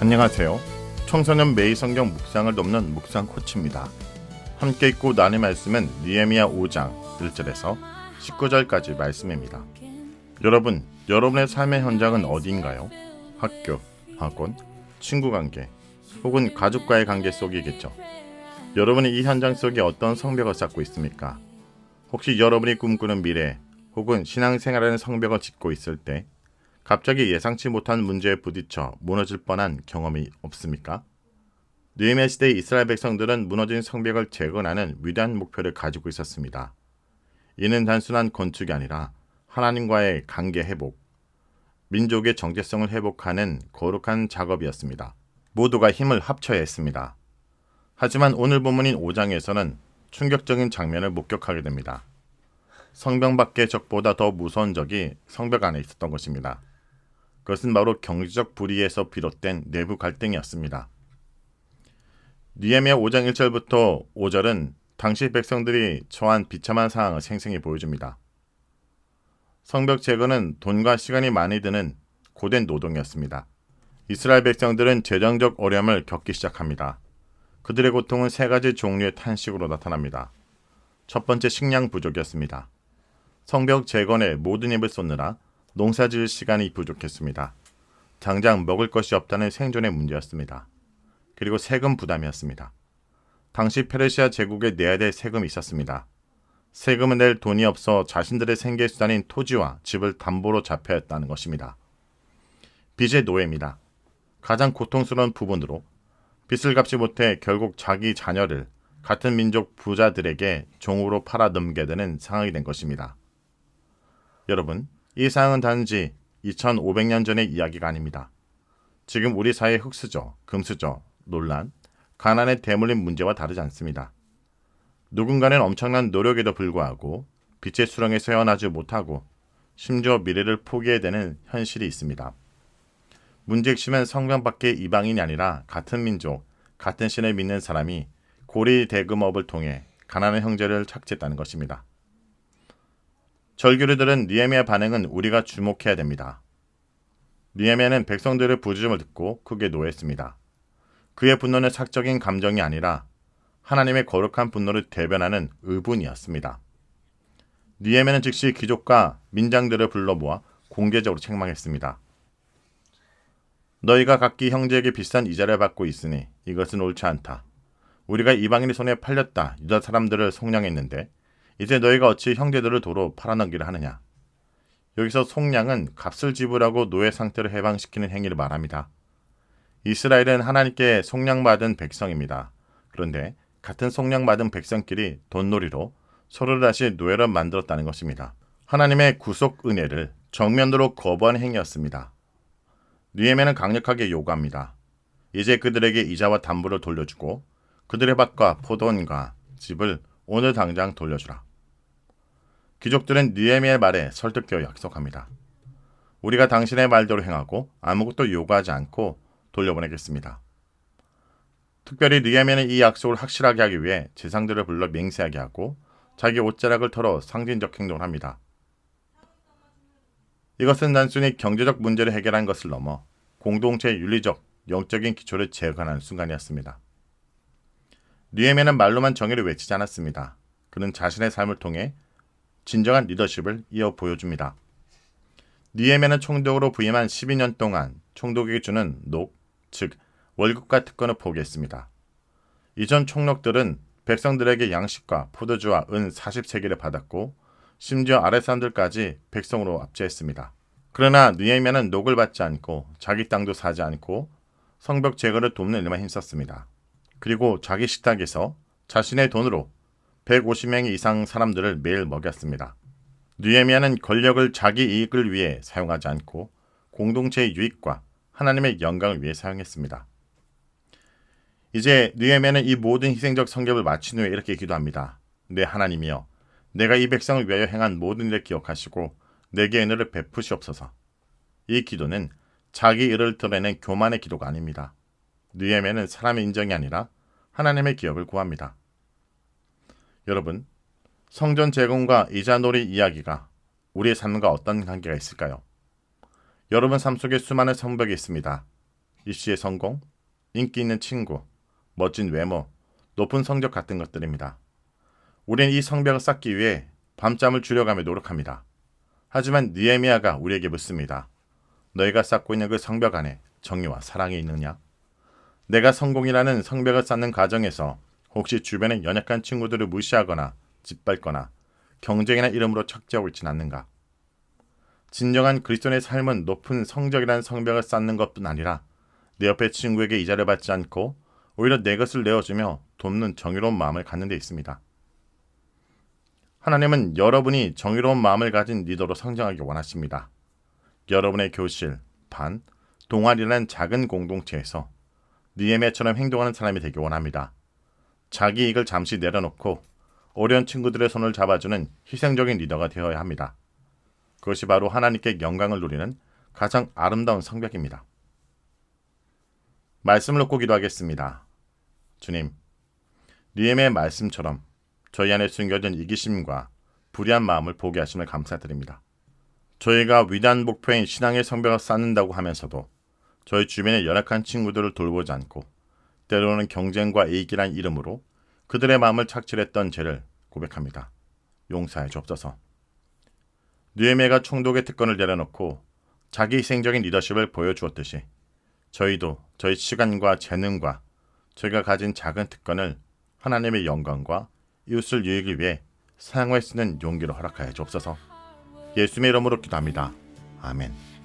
안녕하세요. 청소년 매일 성경 묵상을 돕는 묵상 코치입니다. 함께 읽고 나눌 말씀은 느헤미야 5장 1절에서 19절까지 말씀입니다. 여러분, 여러분의 삶의 현장은 어디인가요? 학교, 학원, 친구 관계, 혹은 가족과의 관계 속이겠죠. 여러분이 이 현장 속에 어떤 성벽을 쌓고 있습니까? 혹시 여러분이 꿈꾸는 미래 혹은 신앙생활하는 성벽을 짓고 있을 때 갑자기 예상치 못한 문제에 부딪혀 무너질 뻔한 경험이 없습니까? 느헤미야 시대의 이스라엘 백성들은 무너진 성벽을 재건하는 위대한 목표를 가지고 있었습니다. 이는 단순한 건축이 아니라 하나님과의 관계 회복, 민족의 정체성을 회복하는 거룩한 작업이었습니다. 모두가 힘을 합쳐야 했습니다. 하지만 오늘 본문인 5장에서는 충격적인 장면을 목격하게 됩니다. 성벽 밖의 적보다 더 무서운 적이 성벽 안에 있었던 것입니다. 그것은 바로 경제적 불의에서 비롯된 내부 갈등이었습니다. 느헤미야 5장 1절부터 5절은 당시 백성들이 처한 비참한 상황을 생생히 보여줍니다. 성벽 재건은 돈과 시간이 많이 드는 고된 노동이었습니다. 이스라엘 백성들은 재정적 어려움을 겪기 시작합니다. 그들의 고통은 세 가지 종류의 탄식으로 나타납니다. 첫 번째, 식량 부족이었습니다. 성벽 재건에 모든 힘을 쏟느라 농사지을 시간이 부족했습니다. 당장 먹을 것이 없다는 생존의 문제였습니다. 그리고 세금 부담이었습니다. 당시 페르시아 제국에 내야 될 세금이 있었습니다. 세금을 낼 돈이 없어 자신들의 생계 수단인 토지와 집을 담보로 잡혀야 했다는 것입니다. 빚의 노예입니다. 가장 고통스러운 부분으로 빚을 갚지 못해 결국 자기 자녀를 같은 민족 부자들에게 종으로 팔아 넘게 되는 상황이 된 것입니다. 여러분, 이 상황은 단지 2500년 전의 이야기가 아닙니다. 지금 우리 사회의 흑수저, 금수저, 논란, 가난에 대물림 문제와 다르지 않습니다. 누군가는 엄청난 노력에도 불구하고 빛의 수렁에서 헤어나지 못하고 심지어 미래를 포기해야 되는 현실이 있습니다. 문제의 핵심은 성경 밖의 이방인이 아니라 같은 민족, 같은 신을 믿는 사람이 고리 대금업을 통해 가난한 형제를 착취했다는 것입니다. 절규를 느헤미야 반응은 우리가 주목해야 됩니다. 느헤미야는 백성들의 부르짖음을 듣고 크게 노했습니다. 그의 분노는 사적인 감정이 아니라 하나님의 거룩한 분노를 대변하는 의분이었습니다. 느헤미야는 즉시 귀족과 민장들을 불러 모아 공개적으로 책망했습니다. 너희가 각기 형제에게 비싼 이자를 받고 있으니 이것은 옳지 않다. 우리가 이방인의 손에 팔렸다 유다 사람들을 속량했는데 이제 너희가 어찌 형제들을 도로 팔아넘기려 하느냐. 여기서 속량은 값을 지불하고 노예 상태를 해방시키는 행위를 말합니다. 이스라엘은 하나님께 속량받은 백성입니다. 그런데 같은 속량받은 백성끼리 돈놀이로 서로를 다시 노예로 만들었다는 것입니다. 하나님의 구속 은혜를 정면으로 거부하는 행위였습니다. 느헤미야는 강력하게 요구합니다. 이제 그들에게 이자와 담보를 돌려주고 그들의 밭과 포도원과 집을 오늘 당장 돌려주라. 귀족들은 느헤미야의 말에 설득되어 약속합니다. 우리가 당신의 말대로 행하고 아무것도 요구하지 않고 돌려보내겠습니다. 특별히 느헤미야는 이 약속을 확실하게 하기 위해 제상들을 불러 맹세하게 하고 자기 옷자락을 털어 상징적 행동을 합니다. 이것은 단순히 경제적 문제를 해결한 것을 넘어 공동체의 윤리적, 영적인 기초를 재건하는 순간이었습니다. 느헤미야는 말로만 정의를 외치지 않았습니다. 그는 자신의 삶을 통해 진정한 리더십을 이어 보여줍니다. 느헤미야는 총독으로 부임한 12년 동안 총독에게 주는 녹, 즉 월급과 특권을 포기했습니다. 이전 총독들은 백성들에게 양식과 포도주와 은 40세겔을 받았고 심지어 아랫 사람들까지 백성으로 압제했습니다. 그러나 느헤미야는 녹을 받지 않고 자기 땅도 사지 않고 성벽 재건을 돕는 일만 힘썼습니다. 그리고 자기 식탁에서 자신의 돈으로 150명 이상 사람들을 매일 먹였습니다. 느헤미야는 권력을 자기 이익을 위해 사용하지 않고 공동체의 유익과 하나님의 영광을 위해 사용했습니다. 이제 느헤미야는 이 모든 희생적 성ገብ을 마친 후에 이렇게 기도합니다. 내 하나님이여, 내가 이 백성을 위하여 행한 모든 일을 기억하시고 내게 은혜를 베푸시옵소서. 이 기도는 자기 일을 드러내는 교만의 기도가 아닙니다. 느헤미야는 사람의 인정이 아니라 하나님의 기억을 구합니다. 여러분, 성전 재건과 이자놀이 이야기가 우리의 삶과 어떤 관계가 있을까요? 여러분 삶 속에 수많은 성벽이 있습니다. 입시의 성공, 인기 있는 친구, 멋진 외모, 높은 성적 같은 것들입니다. 우리는 이 성벽을 쌓기 위해 밤잠을 줄여가며 노력합니다. 하지만 느헤미야가 우리에게 묻습니다. 너희가 쌓고 있는 그 성벽 안에 정의와 사랑이 있느냐? 내가 성공이라는 성벽을 쌓는 과정에서 혹시 주변의 연약한 친구들을 무시하거나 짓밟거나 경쟁이나 이름으로 착지하고 있진 않는가? 진정한 그리스도인의 삶은 높은 성적이라는 성벽을 쌓는 것뿐 아니라 내 옆의 친구에게 이자를 받지 않고 오히려 내 것을 내어주며 돕는 정의로운 마음을 갖는 데 있습니다. 하나님은 여러분이 정의로운 마음을 가진 리더로 성장하기 원하십니다. 여러분의 교실, 반, 동아리라는 작은 공동체에서 느헤미야처럼 행동하는 사람이 되기 원합니다. 자기 이익을 잠시 내려놓고 어려운 친구들의 손을 잡아주는 희생적인 리더가 되어야 합니다. 그것이 바로 하나님께 영광을 누리는 가장 아름다운 성벽입니다. 말씀을 놓고 기도하겠습니다. 주님, 느헤미야의 말씀처럼 저희 안에 숨겨진 이기심과 불의한 마음을 보게 하심을 감사드립니다. 저희가 위대한 목표인 신앙의 성벽을 쌓는다고 하면서도 저희 주변의 연약한 친구들을 돌보지 않고 때로는 경쟁과 이익이란 이름으로 그들의 마음을 착취했던 죄를 고백합니다. 용서해 주옵소서. 느헤미야가 총독의 특권을 내려놓고 자기 희생적인 리더십을 보여주었듯이 저희도 저희 시간과 재능과 저희가 가진 작은 특권을 하나님의 영광과 이웃을 유익을 위해 사용할 수 있는 용기로 허락하여 주옵소서. 예수님의 이름으로 기도합니다. 아멘.